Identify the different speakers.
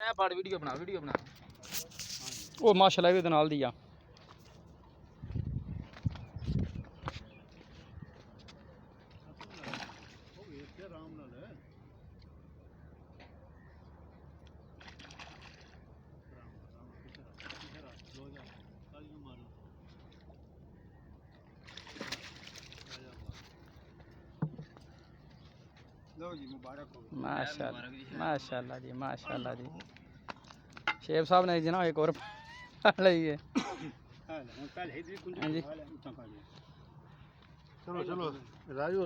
Speaker 1: ए बाड़ वीडियो बना
Speaker 2: ਉਹ ਮਾਸ਼ਾਅੱਲਾ ਵੀ ਉਹਦੇ ਨਾਲ ਦੀ ਆ
Speaker 3: लो जी मुबारक हो
Speaker 2: माशाअल्लाह जी माशाअल्लाह जी शेफ साहब ने जनाब एक और ਲਈ है
Speaker 3: चलो चलो राजू